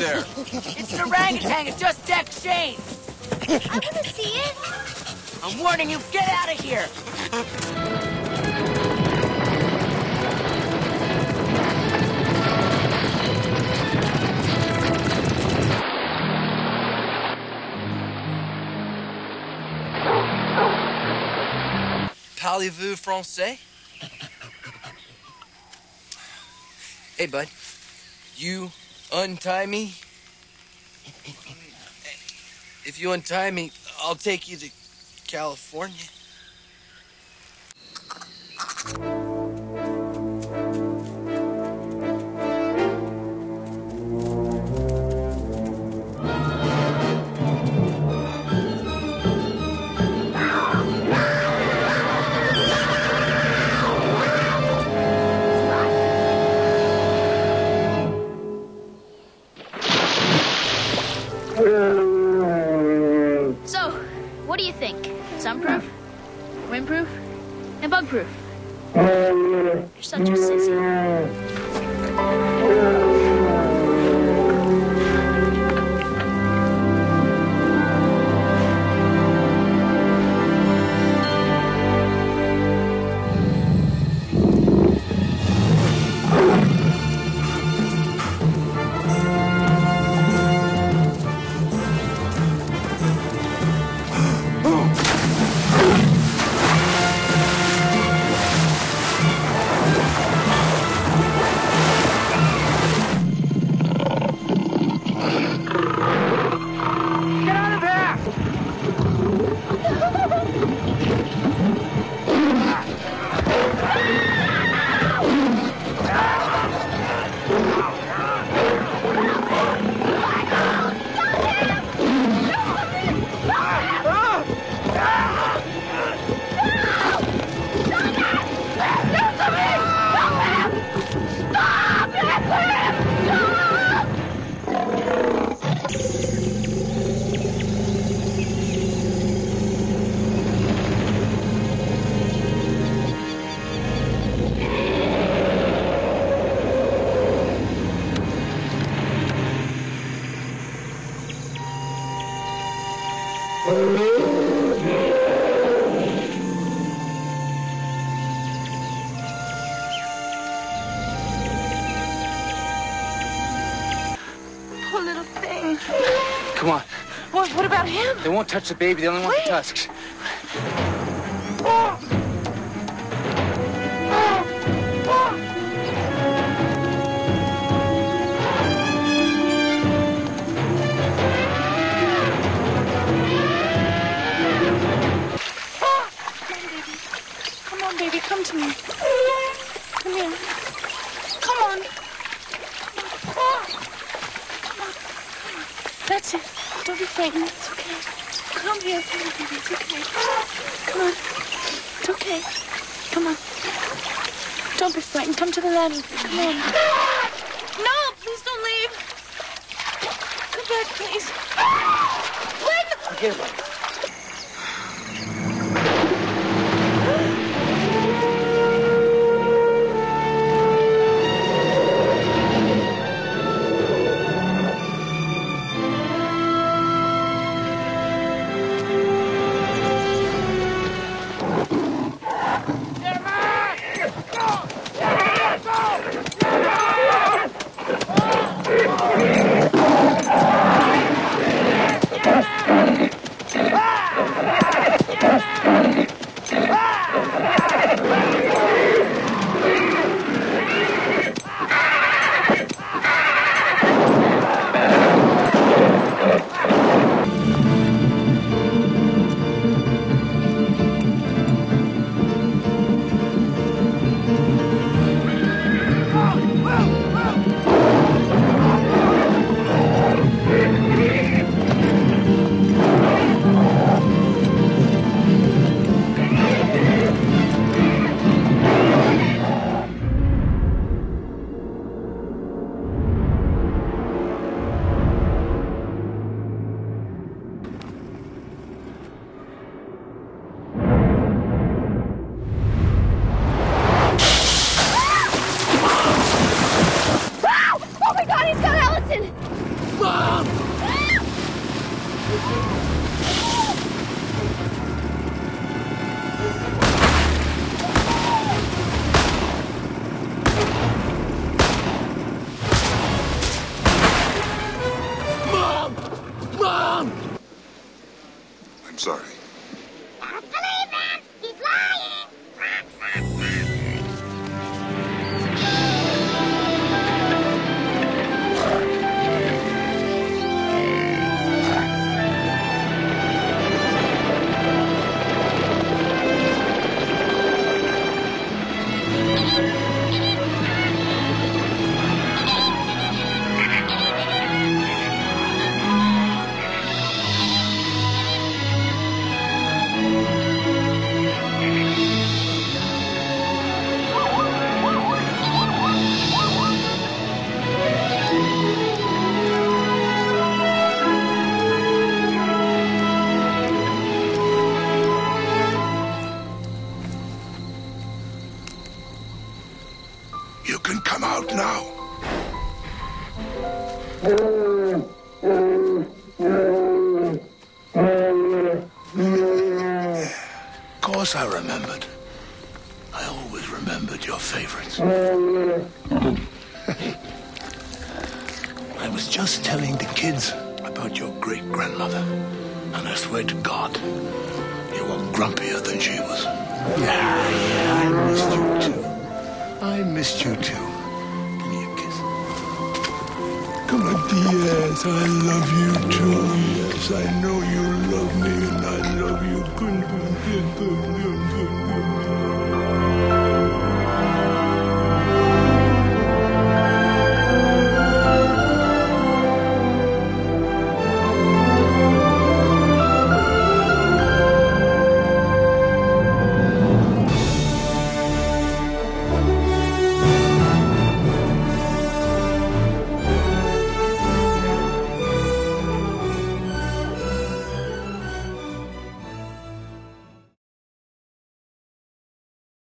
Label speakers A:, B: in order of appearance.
A: there?
B: It's an orangutan. It just decked Shane.
C: I want to see it.
B: I'm warning you, get out of here.
D: Parlez-vous français? Hey, bud. You untie me? If you untie me, I'll take you to California.
C: So, what do you think? Sunproof, windproof, and bugproof? You're such a sissy.
E: Poor little thing.
A: Come on.
E: What about him?
A: They won't touch the baby. They only want the tusks.
E: Come on, baby. Come to me. Come here. Come on. That's it. Don't be frightened. It's okay. Come here, baby. It's okay. Come on. It's okay. Come on. Don't be frightened. Come to the ladder. Come on. No, please don't leave. Come back, please. When?
A: Forget about it.
F: can come out now. Of course I remembered. I always remembered your favorites. I was just telling the kids about your great-grandmother, and I swear to God, you were grumpier than she was. Yeah, I missed you too. I missed you too. Give me a kiss. Come on, yes, I love you too. Yes, I know you love me, and I love you.